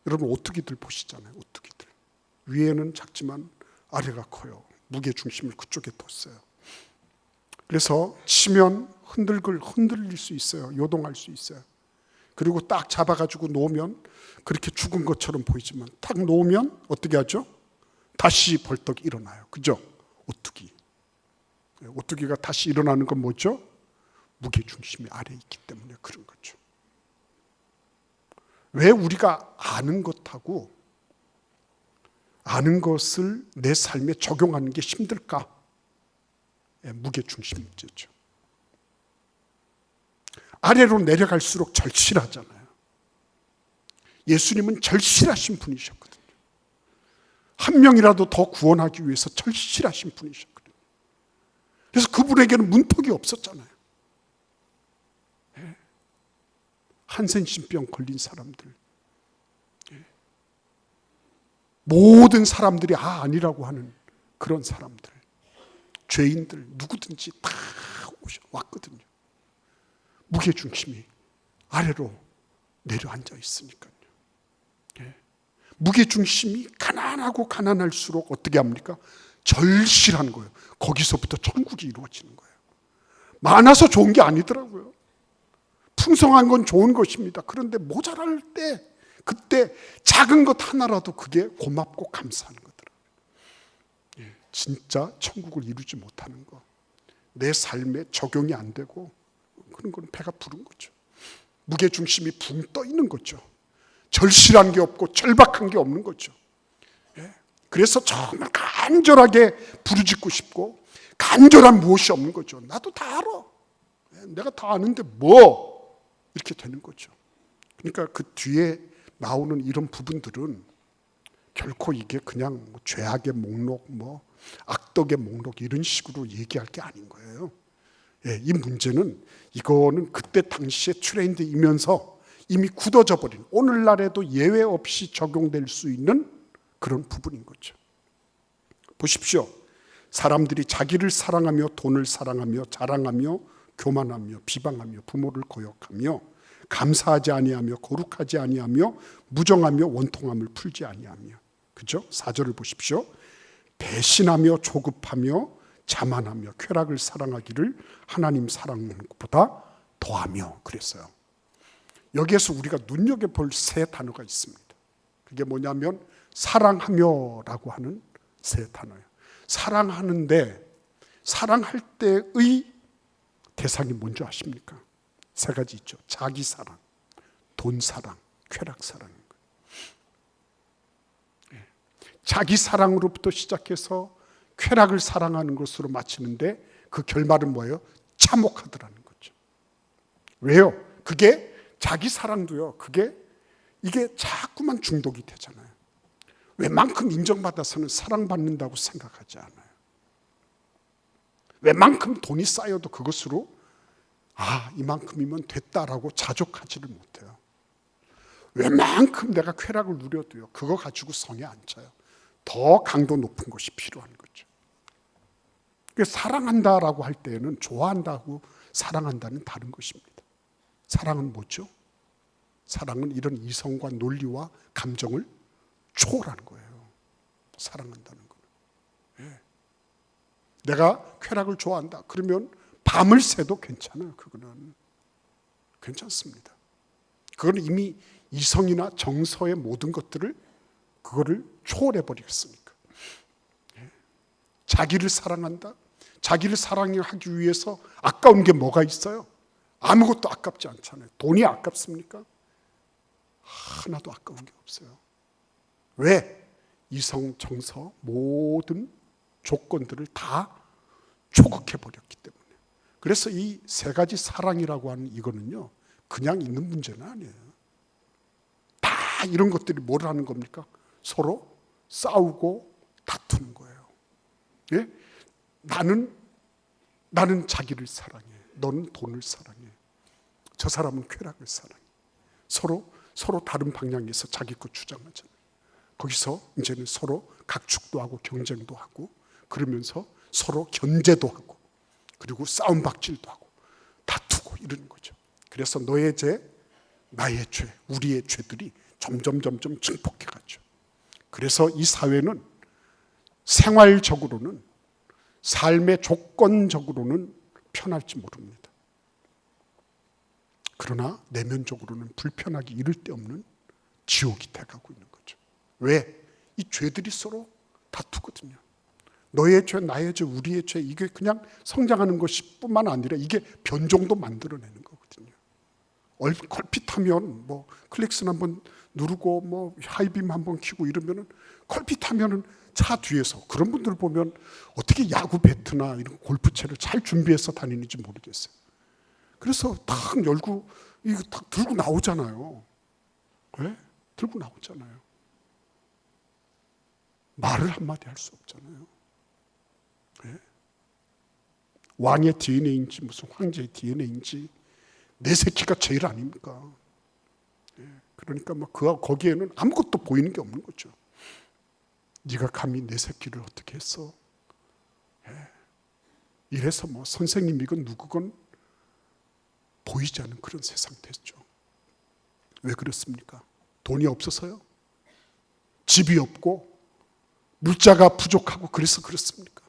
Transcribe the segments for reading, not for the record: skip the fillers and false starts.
여러분 오뚜기들 보시잖아요. 오뚜기들 위에는 작지만 아래가 커요. 무게 중심을 그쪽에 뒀어요. 그래서 치면 흔들릴 수 있어요. 요동할 수 있어요. 그리고 딱 잡아가지고 놓으면 그렇게 죽은 것처럼 보이지만 딱 놓으면 어떻게 하죠? 다시 벌떡 일어나요. 그죠? 오뚜기. 오뚜기가 다시 일어나는 건 뭐죠? 무게중심이 아래에 있기 때문에 그런 거죠. 왜 우리가 아는 것하고 아는 것을 내 삶에 적용하는 게 힘들까? 무게중심 문제죠. 아래로 내려갈수록 절실하잖아요. 예수님은 절실하신 분이셨거든요. 한 명이라도 더 구원하기 위해서 절실하신 분이셨거든요. 그래서 그분에게는 문턱이 없었잖아요. 한센신병 걸린 사람들, 모든 사람들이 아니라고 하는 그런 사람들, 죄인들 누구든지 다 왔거든요. 무게중심이 아래로 내려앉아 있으니까요. 무게중심이 가난하고 가난할수록 어떻게 합니까? 절실한 거예요. 거기서부터 천국이 이루어지는 거예요. 많아서 좋은 게 아니더라고요. 풍성한 건 좋은 것입니다. 그런데 모자랄 때 그때 작은 것 하나라도 그게 고맙고 감사한 거더라고요. 진짜 천국을 이루지 못하는 거, 내 삶에 적용이 안 되고 그런 건 배가 부른 거죠. 무게중심이 붕 떠 있는 거죠. 절실한 게 없고 절박한 게 없는 거죠. 그래서 정말 간절하게 부르짖고 싶고 간절한 무엇이 없는 거죠. 나도 다 알아. 내가 다 아는데 뭐 이렇게 되는 거죠. 그러니까 그 뒤에 나오는 이런 부분들은 결코 이게 그냥 죄악의 목록, 악덕의 목록 이런 식으로 얘기할 게 아닌 거예요. 이 문제는 이거는 그때 당시에 트렌드이면서 이미 굳어져 버린, 오늘날에도 예외 없이 적용될 수 있는 그런 부분인 거죠. 보십시오. 사람들이 자기를 사랑하며 돈을 사랑하며 자랑하며 교만하며 비방하며 부모를 거역하며 감사하지 아니하며 거룩하지 아니하며 무정하며 원통함을 풀지 아니하며, 그죠? 4절을 보십시오. 배신하며 조급하며 자만하며 쾌락을 사랑하기를 하나님 사랑하는 것보다 더하며 그랬어요. 여기에서 우리가 눈여겨볼 세 단어가 있습니다. 그게 뭐냐면 사랑하며라고 하는 세 단어예요. 사랑하는데 사랑할 때의 대상이 뭔지 아십니까? 세 가지 있죠. 자기 사랑, 돈 사랑, 쾌락 사랑인 거예요. 자기 사랑으로부터 시작해서 쾌락을 사랑하는 것으로 마치는데 그 결말은 뭐예요? 참혹하더라는 거죠. 왜요? 그게 자기 사랑도요. 이게 자꾸만 중독이 되잖아요. 웬만큼 인정받아서는 사랑받는다고 생각하지 않아요. 웬만큼 돈이 쌓여도 그것으로 이만큼이면 됐다라고 자족하지를 못해요. 웬만큼 내가 쾌락을 누려도요. 그거 가지고 성에 안 차요. 더 강도 높은 것이 필요한 거죠. 사랑한다라고 할 때에는 좋아한다고 사랑한다는 다른 것입니다. 사랑은 뭐죠? 사랑은 이런 이성과 논리와 감정을 초월하는 거예요. 사랑한다는 거는. 내가 쾌락을 좋아한다. 그러면 밤을 새도 괜찮아요. 그거는 괜찮습니다. 그건 이미 이성이나 정서의 모든 것들을 그거를 초월해 버리겠습니까? 자기를 사랑한다. 자기를 사랑하기 위해서 아까운 게 뭐가 있어요? 아무것도 아깝지 않잖아요. 돈이 아깝습니까? 하나도 아까운 게 없어요. 왜? 이성, 정서 모든 조건들을 다 초극해 버렸기 때문에. 그래서 이 세 가지 사랑이라고 하는 이거는요, 그냥 있는 문제는 아니에요. 다 이런 것들이 뭘 하는 겁니까? 서로 싸우고 다투는 거예요. 예? 나는 자기를 사랑해. 너는 돈을 사랑해. 저 사람은 쾌락을 사랑해. 서로 다른 방향에서 자기 것 주장하잖아요. 거기서 이제는 서로 각축도 하고 경쟁도 하고 그러면서 서로 견제도 하고 그리고 싸움박질도 하고 다투고 이러는 거죠. 그래서 너의 죄, 나의 죄, 우리의 죄들이 점점 증폭해 갔죠. 그래서 이 사회는 생활적으로는, 삶의 조건적으로는 편할지 모릅니다. 그러나 내면적으로는 불편하기 이를 데 없는 지옥이 돼가고 있는 거죠. 왜? 이 죄들이 서로 다투거든요. 너의 죄, 나의 죄, 우리의 죄, 이게 그냥 성장하는 것이 뿐만 아니라 이게 변종도 만들어내는 거거든요. 걸핏하면 뭐 클릭슨 한번 누르고 뭐 하이빔 한번 켜고 이러면은 걸핏하면은 차 뒤에서 그런 분들 보면 어떻게 야구 배트나 이런 골프채를 잘 준비해서 다니는지 모르겠어요. 그래서 탁 열고 이거 탁 들고 나오잖아요. 왜? 들고 나오잖아요. 말을 한마디 할 수 없잖아요. 왜? 왕의 DNA인지 무슨 황제의 DNA인지 내 새끼가 제일 아닙니까? 그러니까 뭐 거기에는 아무것도 보이는 게 없는 거죠. 네가 감히 내 새끼를 어떻게 했어? 이래서 뭐 선생님이건 누구건 보이지 않는 그런 세상 됐죠. 왜 그렇습니까? 돈이 없어서요? 집이 없고 물자가 부족하고 그래서 그렇습니까?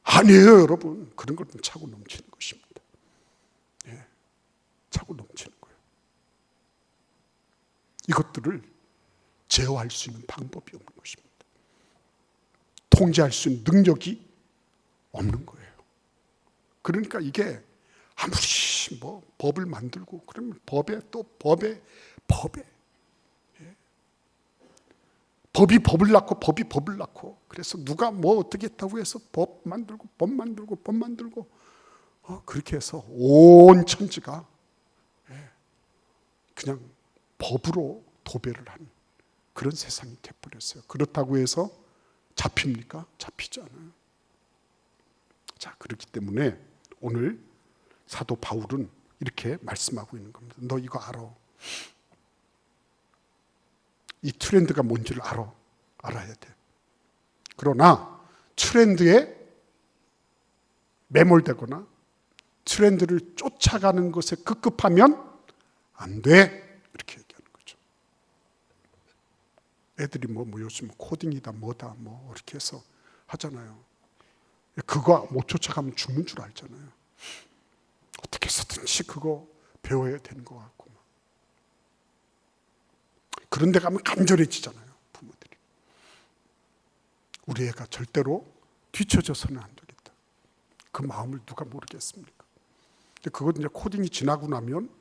아니에요, 여러분. 그런 것은 차고 넘치는 것입니다. 차고 넘치는 거예요. 이것들을 제어할 수 있는 방법이 없는 것입니다. 통제할 수 있는 능력이 없는 거예요. 그러니까 이게 아무리 뭐 법을 만들고 그러면 법이 법을 낳고 법이 법을 낳고 그래서 누가 뭐 어떻게 했다고 해서 법 만들고 그렇게 해서 온 천지가 그냥 법으로 도배를 하는 그런 세상이 돼버렸어요. 그렇다고 해서 잡힙니까? 잡히지 않아요. 자, 그렇기 때문에 오늘 사도 바울은 이렇게 말씀하고 있는 겁니다. 너 이거 알아. 이 트렌드가 뭔지를 알아야 돼. 그러나 트렌드에 매몰되거나 트렌드를 쫓아가는 것에 급급하면 안 돼. 이렇게 얘기하는 거죠. 애들이 뭐 요즘 코딩이다 뭐다 뭐 이렇게 해서 하잖아요. 그거 못 쫓아가면 죽는 줄 알잖아요. 어떻게 해서든지 그거 배워야 되는 것 같고. 그런 데 가면 간절해지잖아요, 부모들이. 우리 애가 절대로 뒤처져서는 안 되겠다. 그 마음을 누가 모르겠습니까? 근데 그것 이제 코딩이 지나고 나면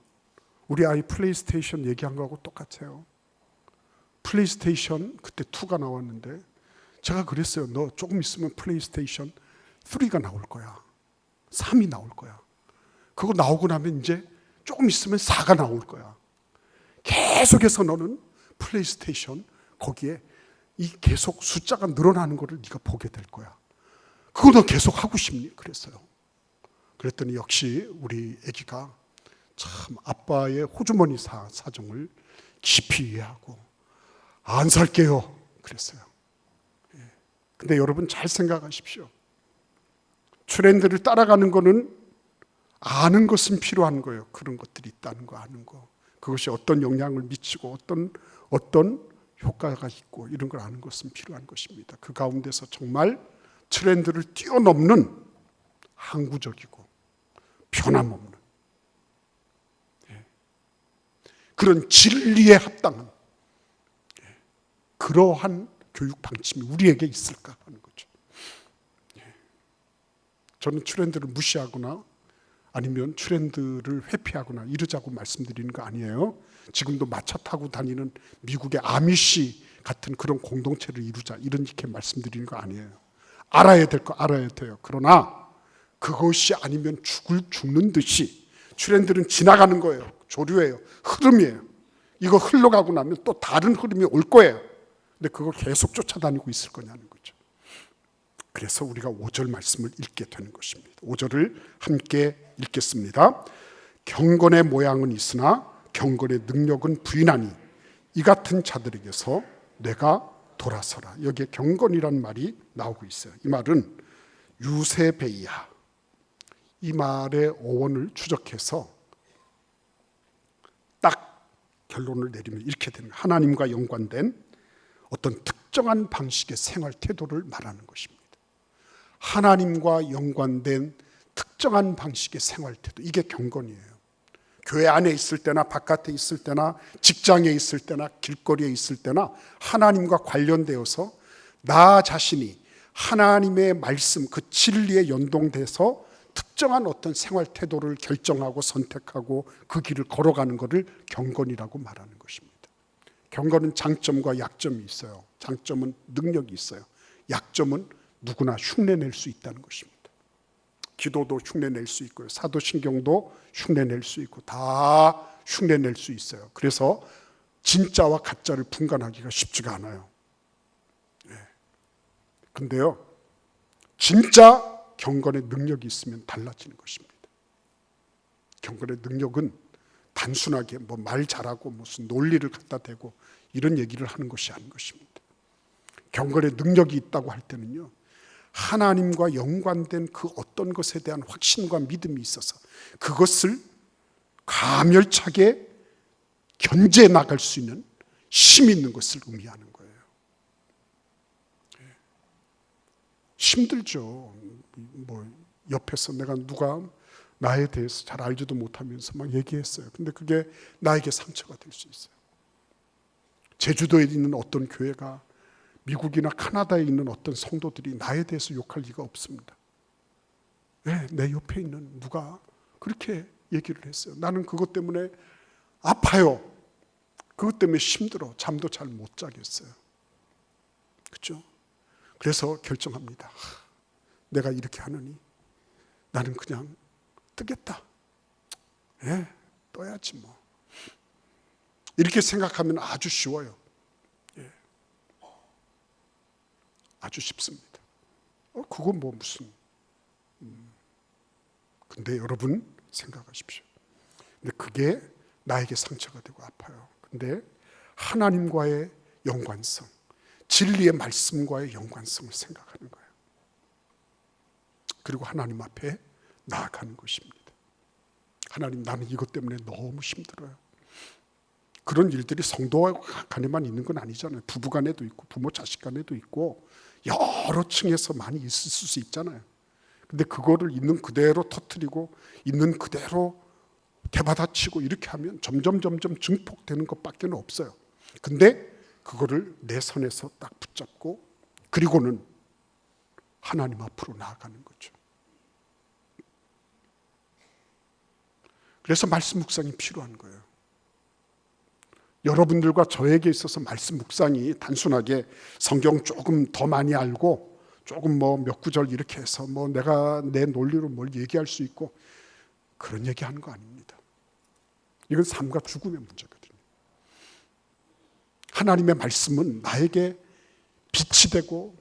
우리 아이 플레이스테이션 얘기한 거하고 똑같아요. 플레이스테이션 그때 2가 나왔는데 제가 그랬어요. 너 조금 있으면 플레이스테이션 3가 나올 거야. 3이 나올 거야. 그거 나오고 나면 이제 조금 있으면 4가 나올 거야. 계속해서 너는 플레이스테이션 거기에 이 계속 숫자가 늘어나는 거를 네가 보게 될 거야. 그거 너 계속 하고 싶니? 그랬어요. 그랬더니 역시 우리 아기가 참 아빠의 호주머니 사정을 깊이 이해하고 안 살게요. 그랬어요. 근데 여러분 잘 생각하십시오. 트렌드를 따라가는 거는 아는 것은 필요한 거예요. 그런 것들이 있다는 거 아는 거. 그것이 어떤 영향을 미치고 어떤 효과가 있고 이런 걸 아는 것은 필요한 것입니다. 그 가운데서 정말 트렌드를 뛰어넘는 항구적이고 변함없는 그런 진리에 합당한 그러한 교육 방침이 우리에게 있을까 하는 거죠. 저는 트렌드를 무시하거나 아니면 트렌드를 회피하거나 이러자고 말씀드리는 거 아니에요. 지금도 마차 타고 다니는 미국의 아미시 같은 그런 공동체를 이루자 이렇게 말씀드리는 거 아니에요. 알아야 될 거 알아야 돼요. 그러나 그것이 아니면 죽는 듯이 트렌드는 지나가는 거예요. 조류예요. 흐름이에요. 이거 흘러가고 나면 또 다른 흐름이 올 거예요. 근데 그걸 계속 쫓아다니고 있을 거냐는 거죠. 그래서 우리가 5절 말씀을 읽게 되는 것입니다. 5절을 함께 읽겠습니다. 경건의 모양은 있으나 경건의 능력은 부인하니 이 같은 자들에게서 내가 돌아서라. 여기에 경건이라는 말이 나오고 있어요. 이 말은 유세베이야. 이 말의 어원을 추적해서 딱 결론을 내리면 이렇게 되는 거예요. 하나님과 연관된 어떤 특정한 방식의 생활 태도를 말하는 것입니다. 하나님과 연관된 특정한 방식의 생활 태도, 이게 경건이에요. 교회 안에 있을 때나 바깥에 있을 때나 직장에 있을 때나 길거리에 있을 때나 하나님과 관련되어서 나 자신이 하나님의 말씀, 그 진리에 연동돼서 특정한 어떤 생활 태도를 결정하고 선택하고 그 길을 걸어가는 것을 경건이라고 말하는 것입니다. 경건은 장점과 약점이 있어요. 장점은 능력이 있어요. 약점은 누구나 흉내낼 수 있다는 것입니다. 기도도 흉내낼 수 있고요. 사도신경도 흉내낼 수 있고 다 흉내낼 수 있어요. 그래서 진짜와 가짜를 분간하기가 쉽지가 않아요. 근데요, 진짜 경건의 능력이 있으면 달라지는 것입니다. 경건의 능력은 단순하게 뭐 말 잘하고 무슨 논리를 갖다 대고 이런 얘기를 하는 것이 아닌 것입니다. 경건의 능력이 있다고 할 때는요, 하나님과 연관된 그 어떤 것에 대한 확신과 믿음이 있어서 그것을 가멸차게 견제해 나갈 수 있는 힘이 있는 것을 의미하는 거예요. 힘들죠. 뭐 옆에서 내가 누가 나에 대해서 잘 알지도 못하면서 막 얘기했어요. 근데 그게 나에게 상처가 될 수 있어요. 제주도에 있는 어떤 교회가 미국이나 카나다에 있는 어떤 성도들이 나에 대해서 욕할 리가 없습니다. 왜? 내 옆에 있는 누가 그렇게 얘기를 했어요. 나는 그것 때문에 아파요. 그것 때문에 힘들어. 잠도 잘 못 자겠어요. 그렇죠? 그래서 결정합니다. 내가 이렇게 하느니 나는 그냥 뜨겠다. 떠야지 뭐. 이렇게 생각하면 아주 쉬워요. 아주 쉽습니다. 그건 뭐 무슨. 근데 여러분 생각하십시오. 근데 그게 나에게 상처가 되고 아파요. 근데 하나님과의 연관성, 진리의 말씀과의 연관성을 생각하는 거예요. 그리고 하나님 앞에 나아가는 것입니다. 하나님, 나는 이것 때문에 너무 힘들어요. 그런 일들이 성도 간에만 있는 건 아니잖아요. 부부 간에도 있고 부모 자식 간에도 있고 여러 층에서 많이 있을 수 있잖아요. 근데 그거를 있는 그대로 터뜨리고 있는 그대로 대받아치고 이렇게 하면 점점 증폭되는 것밖에 없어요. 근데 그거를 내 선에서 딱 붙잡고 그리고는 하나님 앞으로 나아가는 거죠. 그래서 말씀 묵상이 필요한 거예요. 여러분들과 저에게 있어서 말씀 묵상이 단순하게 성경 조금 더 많이 알고 조금 뭐 몇 구절 이렇게 해서 뭐 내가 내 논리로 뭘 얘기할 수 있고 그런 얘기하는 거 아닙니다. 이건 삶과 죽음의 문제거든요. 하나님의 말씀은 나에게 빛이 되고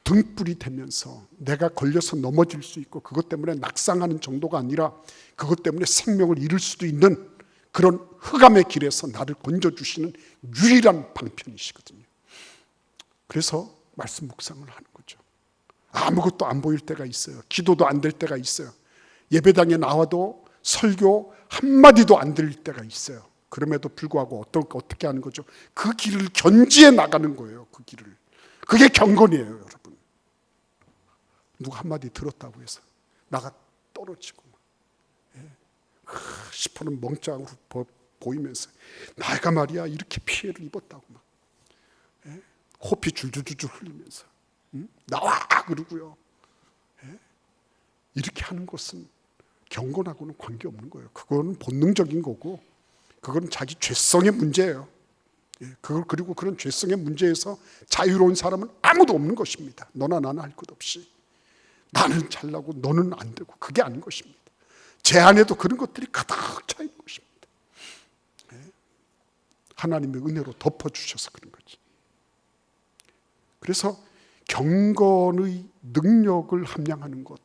등불이 되면서 내가 걸려서 넘어질 수 있고 그것 때문에 낙상하는 정도가 아니라 그것 때문에 생명을 잃을 수도 있는 그런 흑암의 길에서 나를 건져주시는 유일한 방편이시거든요. 그래서 말씀 묵상을 하는 거죠. 아무것도 안 보일 때가 있어요. 기도도 안 될 때가 있어요. 예배당에 나와도 설교 한마디도 안 들릴 때가 있어요. 그럼에도 불구하고 어떻게 하는 거죠? 그 길을 견지해 나가는 거예요. 그 길을. 그게 경건이에요, 여러분. 누가 한마디 들었다고 해서 나가 떨어지고 싶어는 멍청으로 보이면서 내가 말이야 이렇게 피해를 입었다고 막 코피 줄줄줄 흘리면서 나와 그러고요. 이렇게 하는 것은 경건하고는 관계없는 거예요. 그거는 본능적인 거고 그건 자기 죄성의 문제예요. 그리고 그런 죄성의 문제에서 자유로운 사람은 아무도 없는 것입니다. 너나 나나 할 것 없이 나는 잘나고 너는 안 되고 그게 아닌 것입니다. 제 안에도 그런 것들이 가득 차 있는 것입니다. 하나님의 은혜로 덮어주셔서 그런 거지. 그래서 경건의 능력을 함양하는 것,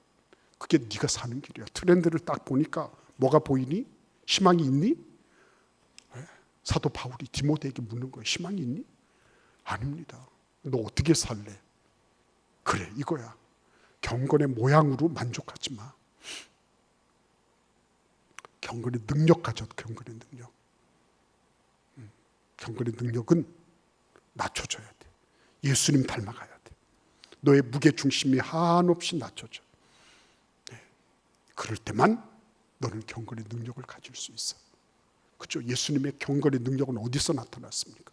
그게 네가 사는 길이야. 트렌드를 딱 보니까 뭐가 보이니? 희망이 있니? 사도 바울이 디모데에게 묻는 거예요. 희망이 있니? 아닙니다. 너 어떻게 살래? 그래, 이거야. 경건의 모양으로 만족하지 마. 경건의 능력 가져. 경건의 능력. 경건의 능력은 낮춰져야 돼. 예수님 닮아가야 돼. 너의 무게중심이 한없이 낮춰져. 그럴 때만 너는 경건의 능력을 가질 수 있어. 그렇죠? 예수님의 경건의 능력은 어디서 나타났습니까?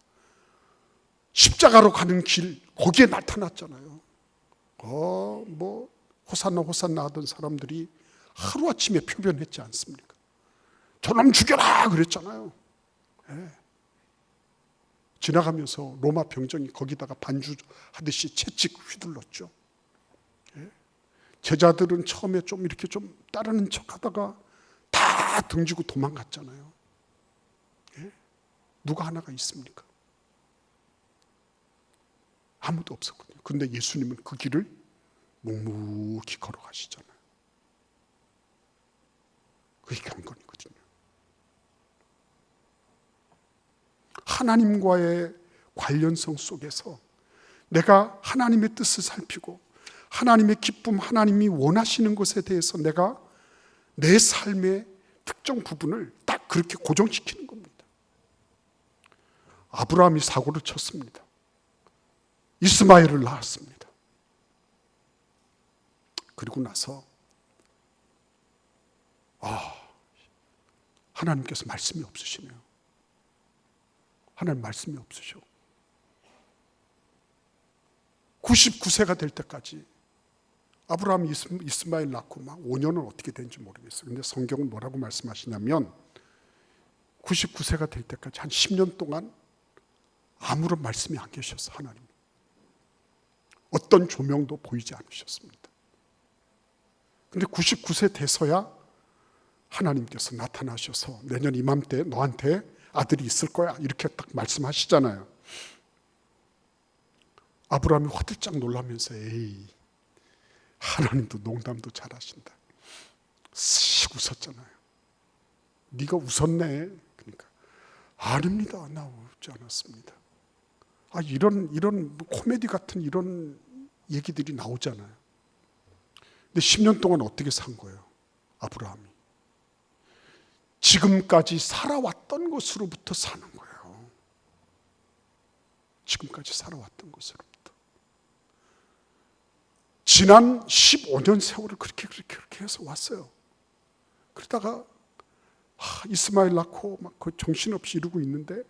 십자가로 가는 길, 거기에 나타났잖아요. 호산나 호산나 하던 사람들이 하루아침에 표변했지 않습니까? 저놈 죽여라 그랬잖아요. 지나가면서 로마 병정이 거기다가 반주하듯이 채찍 휘둘렀죠. 제자들은 처음에 좀 이렇게 좀 따르는 척 하다가 다 등지고 도망갔잖아요. 누가 하나가 있습니까? 아무도 없었거든요. 근데 예수님은 그 길을 묵묵히 걸어가시잖아요. 그게 경건이거든요. 하나님과의 관련성 속에서 내가 하나님의 뜻을 살피고 하나님의 기쁨, 하나님이 원하시는 것에 대해서 내가 내 삶의 특정 부분을 딱 그렇게 고정시키는 겁니다. 아브라함이 사고를 쳤습니다. 이스마엘을 낳았습니다. 그리고 나서 하나님께서 말씀이 없으시네요. 하나님 말씀이 없으셔. 99세가 될 때까지 아브라함이 이스마엘 낳고 막 5년은 어떻게 된지 모르겠어요. 근데 성경은 뭐라고 말씀하시냐면 99세가 될 때까지 한 10년 동안 아무런 말씀이 안 계셨어. 하나님 어떤 조명도 보이지 않으셨습니다. 근데 99세 돼서야 하나님께서 나타나셔서 내년 이맘때 너한테 아들이 있을 거야 이렇게 딱 말씀하시잖아요. 아브라함이 화들짝 놀라면서 에이 하나님도 농담도 잘하신다. 씩 웃었잖아요. 네가 웃었네. 그러니까 아닙니다. 나 웃지 않았습니다. 이런 코미디 같은 이런 얘기들이 나오잖아요. 근데 10년 동안 어떻게 산 거예요? 아브라함이 지금까지 살아왔던 것으로부터 사는 거예요. 지금까지 살아왔던 것으로부터. 지난 15년 세월을 그렇게 해서 왔어요. 그러다가 이스마엘 낳고 막 그 정신없이 이러고 있는데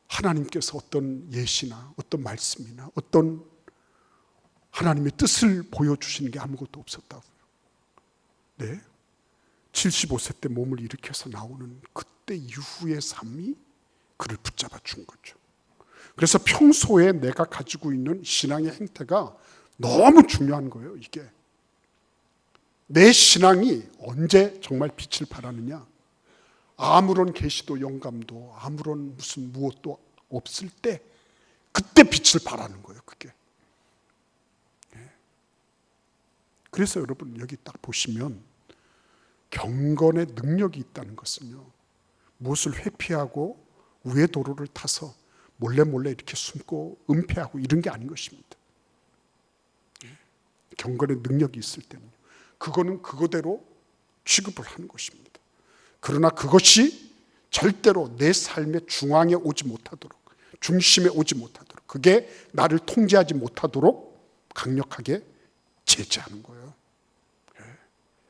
하나님께서 어떤 예시나 어떤 말씀이나 어떤 하나님의 뜻을 보여주시는 게 아무것도 없었다고요. 네, 75세 때 몸을 일으켜서 나오는 그때 이후의 삶이 그를 붙잡아 준 거죠. 그래서 평소에 내가 가지고 있는 신앙의 행태가 너무 중요한 거예요. 이게 내 신앙이 언제 정말 빛을 발하느냐, 아무런 계시도 영감도 아무런 무슨 무엇도 없을 때 그때 빛을 발하는 거예요. 그게. 그래서 여러분 여기 딱 보시면 경건의 능력이 있다는 것은요, 무엇을 회피하고 우회 도로를 타서 몰래 이렇게 숨고 은폐하고 이런 게 아닌 것입니다. 경건의 능력이 있을 때는 그거는 그거대로 취급을 하는 것입니다. 그러나 그것이 절대로 내 삶의 중앙에 오지 못하도록, 중심에 오지 못하도록, 그게 나를 통제하지 못하도록 강력하게 제재하는 거예요.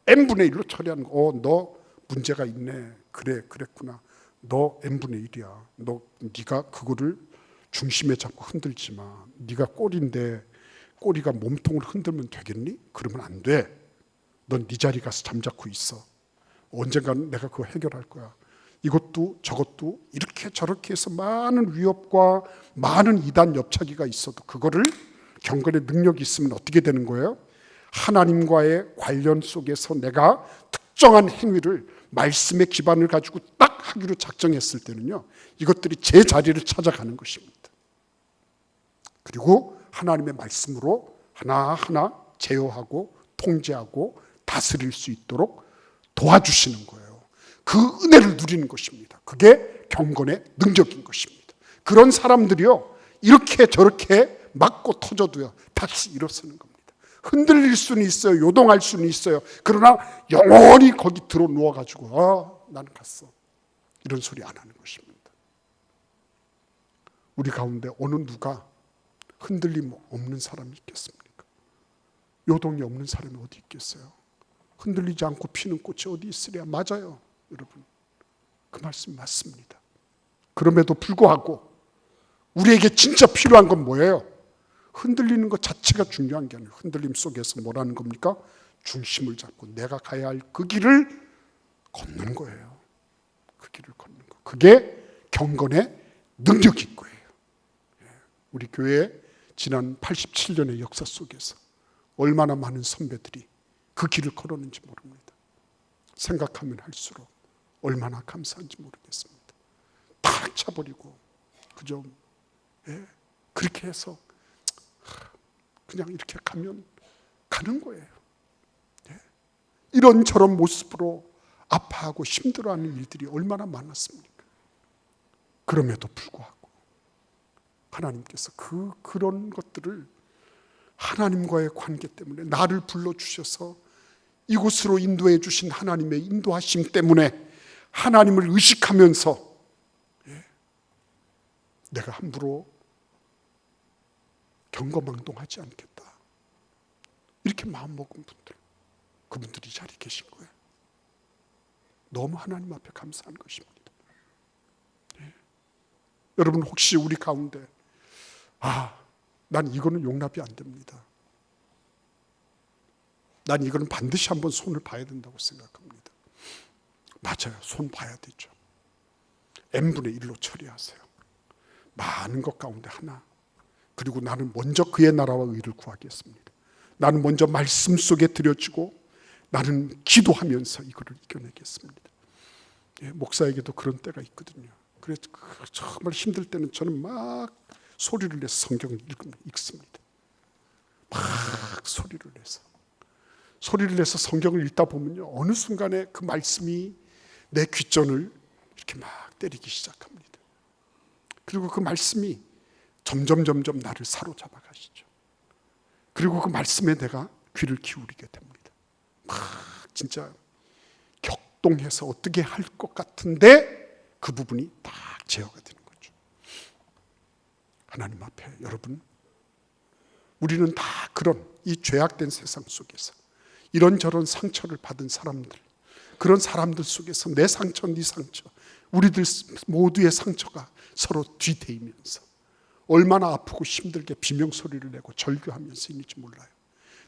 n분의 1로 처리하는 거. 너 문제가 있네. 그래, 그랬구나. 너 n분의 1이야. 네가 그거를 중심에 자꾸 흔들지 마. 네가 꼬리인데 꼬리가 몸통을 흔들면 되겠니? 그러면 안 돼. 넌 네 자리 가서 잠자코 있어. 언젠가는 내가 그거 해결할 거야. 이것도 저것도 이렇게 저렇게 해서 많은 위협과 많은 이단 옆차기가 있어도 그거를 경건의 능력이 있으면 어떻게 되는 거예요? 하나님과의 관련 속에서 내가 특정한 행위를 말씀의 기반을 가지고 딱 하기로 작정했을 때는요, 이것들이 제 자리를 찾아가는 것입니다. 그리고 하나님의 말씀으로 하나하나 제어하고 통제하고 다스릴 수 있도록 도와주시는 거예요. 그 은혜를 누리는 것입니다. 그게 경건의 능력인 것입니다. 그런 사람들이요, 이렇게 저렇게 맞고 터져도요 다시 일어서는 겁니다. 흔들릴 수는 있어요. 요동할 수는 있어요. 그러나 영원히 거기 들어 누워가지고 나는 갔어, 이런 소리 안 하는 것입니다. 우리 가운데 어느 누가 흔들림 없는 사람이 있겠습니까? 요동이 없는 사람이 어디 있겠어요? 흔들리지 않고 피는 꽃이 어디 있으랴. 맞아요, 여러분. 그 말씀 맞습니다. 그럼에도 불구하고 우리에게 진짜 필요한 건 뭐예요? 흔들리는 것 자체가 중요한 게 아니에요. 흔들림 속에서 뭐라는 겁니까? 중심을 잡고 내가 가야 할 그 길을 걷는 거예요. 그 길을 걷는 거. 그게 경건의 능력인 거예요. 우리 교회 지난 87년의 역사 속에서 얼마나 많은 선배들이 그 길을 걸었는지 모릅니다. 생각하면 할수록 얼마나 감사한지 모르겠습니다. 탁 차버리고 그저 그렇게 해서 그냥 이렇게 가면 가는 거예요. 이런저런 모습으로 아파하고 힘들어하는 일들이 얼마나 많았습니까? 그럼에도 불구하고 하나님께서 그런 것들을 하나님과의 관계 때문에 나를 불러주셔서 이곳으로 인도해 주신 하나님의 인도하심 때문에 하나님을 의식하면서 내가 함부로 경거망동하지 않겠다. 이렇게 마음먹은 분들, 그분들이 이 자리에 계신 거예요. 너무 하나님 앞에 감사한 것입니다. 여러분 혹시 우리 가운데 난 이거는 용납이 안 됩니다. 난 이거는 반드시 한번 손을 봐야 된다고 생각합니다. 맞아요. 손 봐야 되죠. n분의 1로 처리하세요. 많은 것 가운데 하나. 그리고 나는 먼저 그의 나라와 의를 구하겠습니다. 나는 먼저 말씀 속에 들여지고 나는 기도하면서 이거를 이겨내겠습니다. 목사에게도 그런 때가 있거든요. 그래서 정말 힘들 때는 저는 막 소리를 내서 성경을 읽습니다. 막 소리를 내서 성경을 읽다 보면요, 어느 순간에 그 말씀이 내 귓전을 이렇게 막 때리기 시작합니다. 그리고 그 말씀이 점점 나를 사로잡아 가시죠. 그리고 그 말씀에 내가 귀를 기울이게 됩니다. 막 진짜 격동해서 어떻게 할 것 같은데 그 부분이 딱 제어가 되는 거죠. 하나님 앞에 여러분, 우리는 다 그런 이 죄악된 세상 속에서 이런저런 상처를 받은 사람들, 그런 사람들 속에서 내 상처, 네 상처, 우리들 모두의 상처가 서로 뒤대이면서 얼마나 아프고 힘들게 비명소리를 내고 절규하면서 있는지 몰라요.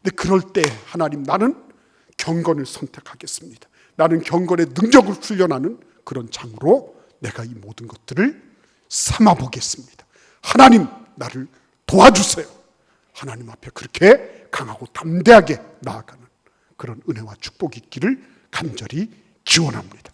근데 그럴 때 하나님, 나는 경건을 선택하겠습니다. 나는 경건의 능력을 훈련하는 그런 장으로 내가 이 모든 것들을 삼아보겠습니다. 하나님, 나를 도와주세요. 하나님 앞에 그렇게 강하고 담대하게 나아가는 그런 은혜와 축복이 있기를 간절히 기원합니다.